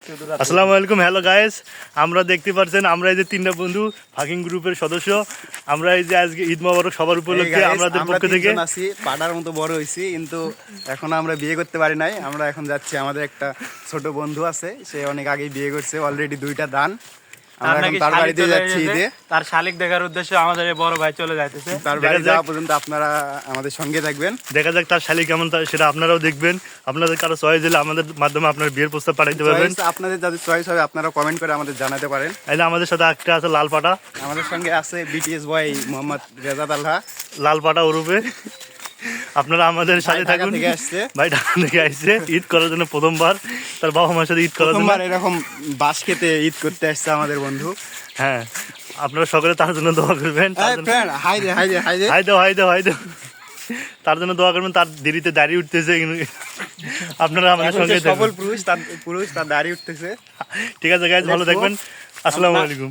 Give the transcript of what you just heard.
আসসালামু আলাইকুম। Hello guys, আমরা দেখতে পাচ্ছেন আমরা এই যে তিনটা বন্ধু ফাকিং গ্রুপের সদস্য, আমরা এই যে আজকে ঈদ মোবারক সবার উপলক্ষে আমাদের পক্ষ থেকে আছি পাড়ার মতো বড় হইছি, কিন্তু এখন আমরা বিয়ে করতে পারি নাই। আমরা এখন যাচ্ছি, আমাদের একটা ছোট বন্ধু আছে, সে অনেক আগে বিয়ে করছে, অলরেডি 2টা দান। আমরা এখন তার বাড়িতে যাচ্ছি ঈদে। তার শালিক দেখার উদ্দেশ্যে আমাদের এই বড় ভাই চলে যাইতেছে। তার বাড়ি যাওয়া পর্যন্ত আপনারা আমাদের সঙ্গে থাকবেন। দেখা যাক তার শালী কেমন, সেটা আপনারাও দেখবেন। আপনাদের কারো চয়েস দিলে আমাদের মাধ্যমে আপনার বিয়ের প্রস্তাব পাঠাইতে পারবেন। আপনাদের যাদের চয়েস হবে আপনারা কমেন্ট করে আমাদের জানাতে পারেন। এই যে আমাদের সাথে একটা আছে লাল পাটা, আমাদের সঙ্গে আছে বিটিএস বয় মোহাম্মদ রেজাদ আল্লাহ। লাল পাটা ওরূপে আপনারা আমাদের সাথে থাকুন। ভাই ঢাকা থেকে আসছে ঈদ করার জন্য, প্রথমবার তার বাবা মার সাথে ঈদ করার জন্য এরকম বাস খেতে ঈদ করতে আসছে আমাদের বন্ধু। হ্যাঁ, আপনারা সকলে তার জন্য দোয়া করবেন। হাই দাও তার জন্য দোয়া করবেন। তার দেরিতে দাঁড়িয়ে উঠতেছে, আপনারা আমাদের সঙ্গে সফল পুরুষ তার দাঁড়িয়ে উঠতেছে। ঠিক আছে গাইজ, ভালো থাকবেন। আসসালামু আলাইকুম।